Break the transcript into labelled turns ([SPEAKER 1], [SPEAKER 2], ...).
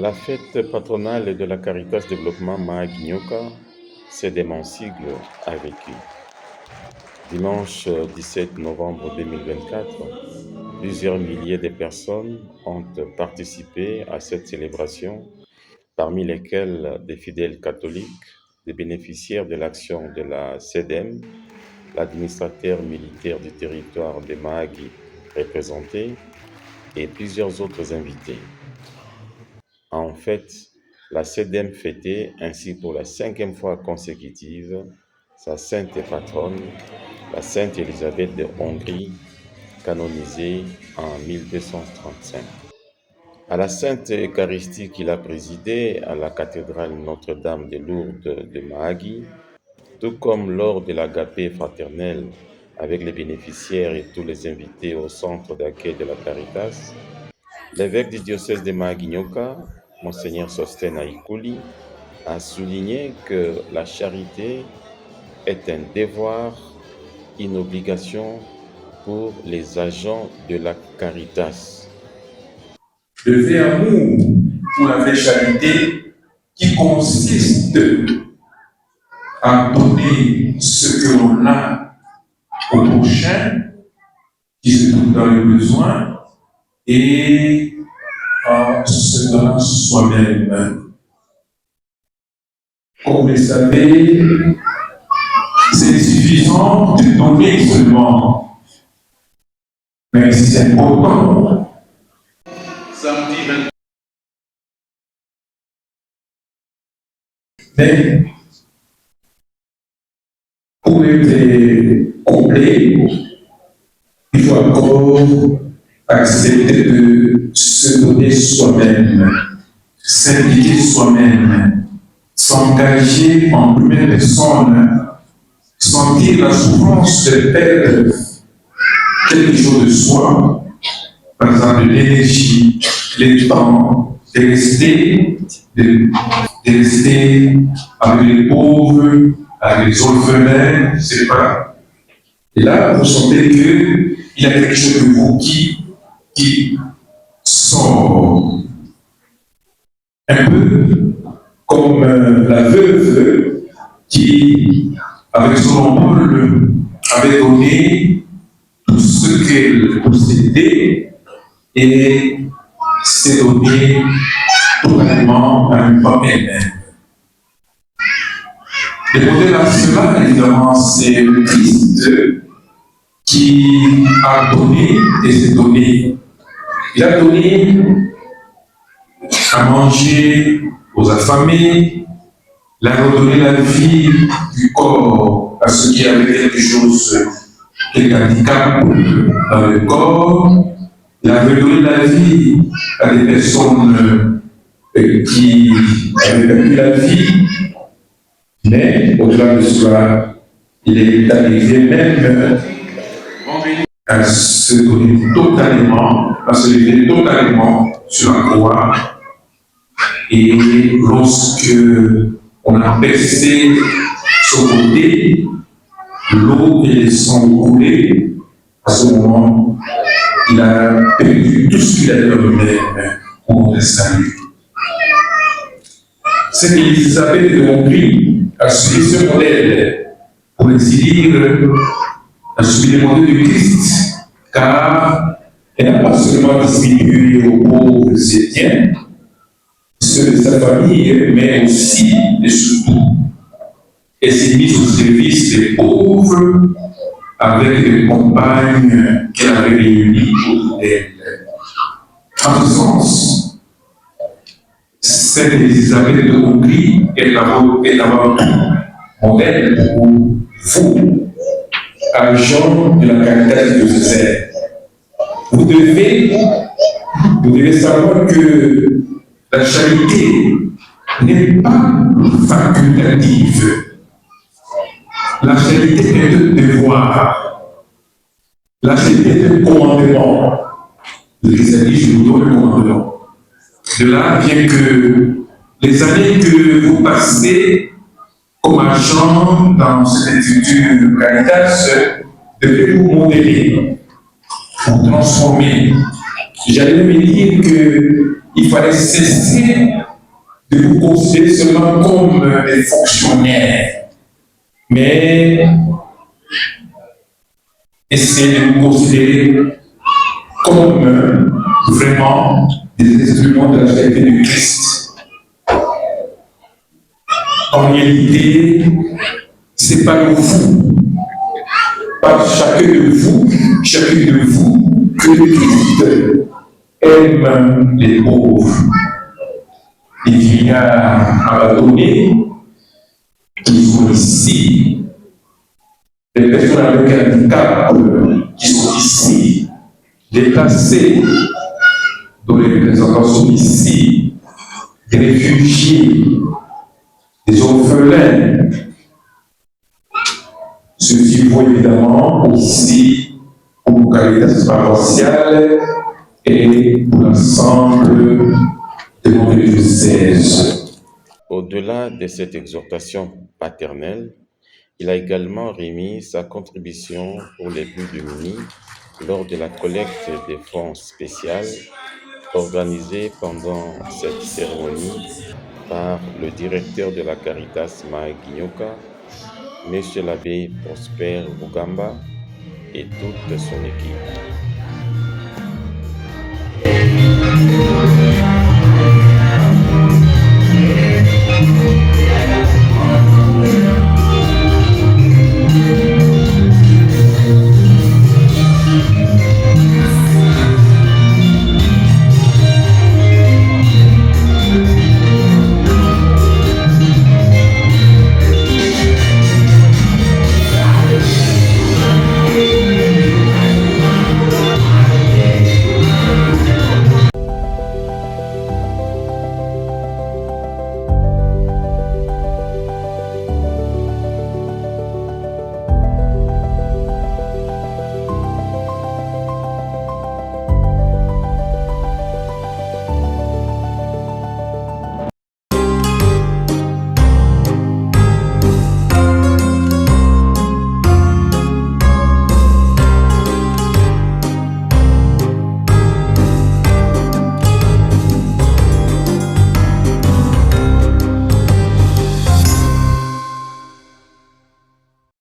[SPEAKER 1] La fête patronale de la Caritas Développement Mahagny-Nyoka, CDM en sigle, a vécu. Dimanche 17 novembre 2024, plusieurs milliers de personnes ont participé à cette célébration, parmi lesquelles des fidèles catholiques, des bénéficiaires de l'action de la CDM, l'administrateur militaire du territoire de Mahagny représenté et plusieurs autres invités. En fait, la CDM fêtait ainsi pour la 5e fois consécutive sa sainte patronne, la Sainte Élisabeth de Hongrie, canonisée en 1235. À la Sainte Eucharistie qu'il a présidée à la cathédrale Notre-Dame de Lourdes de Mahagny, tout comme lors de l'agapé fraternel avec les bénéficiaires et tous les invités au centre d'accueil de la Caritas, l'évêque du diocèse de Mahagny-Nyoka, Monseigneur Sostène Aïkouli, a souligné que la charité est un devoir, une obligation pour les agents de la Caritas.
[SPEAKER 2] Le vrai amour ou la vraie charité qui consiste à donner ce que l'on a au prochain qui se trouve dans le besoin et en se donnant soi-même. Comme vous le savez, c'est suffisant de donner seulement, mais c'est important. Mais pour être complet, il faut encore accepter de se donner soi-même, s'impliquer soi-même, s'engager en première personne, sentir la souffrance de perdre quelque chose de soi, par exemple l'énergie, le temps, de rester avec les pauvres, avec les orphelins, c'est pas. Et là, vous sentez qu'il y a quelque chose de vous qui sort un peu comme la veuve qui, avec son envol, avait donné tout ce qu'elle possédait et s'est donné totalement à une femme elle-même. Le modèle à cela, évidemment, c'est le Christ qui a donné et s'est donné. Il a donné à manger aux affamés, il a redonné la vie du corps à ceux qui avaient quelque chose, quelque handicap dans le corps, il a redonné la vie à des personnes qui avaient perdu la vie, mais au-delà de cela, il est arrivé même à se donner totalement, à se lever totalement sur la croix. Et lorsque on a percé son côté, l'eau et le sang coulaient, à ce moment, il a perdu tout ce qu'il avait dans lui-même pour le salut. C'est qu'Élisabeth de Hongrie a suivi ce modèle, pour ainsi dire, a suivi le modèle du Christ, car elle n'a pas seulement distribué aux pauvres chrétiens, ceux de sa famille, mais aussi et surtout, elle s'est mise au service des pauvres avec les compagnes qu'elle avait réunies autour d'elle. En ce sens, Sainte Élisabeth de Hongrie est avant tout modèle pour vous, agents de la Caritas diocésaine. Vous devez savoir que la charité n'est pas facultative. La charité est un devoir. La charité est un commandement. Le Christ a dit, je vous donne le commandement. De là vient que les années que vous passez comme agent dans cette institut Caritas devez vous modérer, vous transformer J'allais me dire qu'il fallait cesser de vous considérer seulement comme des fonctionnaires, mais essayer de vous considérer comme vraiment des instruments de la charité de Christ. En réalité, c'est pas le vous, pas chacune de vous, que le Christ aime les pauvres, les vieillards abandonnés qui sont ici, les personnes avec un handicap qui sont ici, les placés dont les représentants sont ici, des réfugiés, des orphelins. Ceci vaut évidemment aussi pour Caritas paroissiale et pour l'ensemble de mon diocèse.
[SPEAKER 1] Au-delà de cette exhortation paternelle, il a également remis sa contribution pour les plus démunis lors de la collecte des fonds spéciales organisée pendant cette cérémonie par le directeur de la Caritas Mahaguinyoka, Monsieur l'abbé Prosper Rugamba et toute son équipe.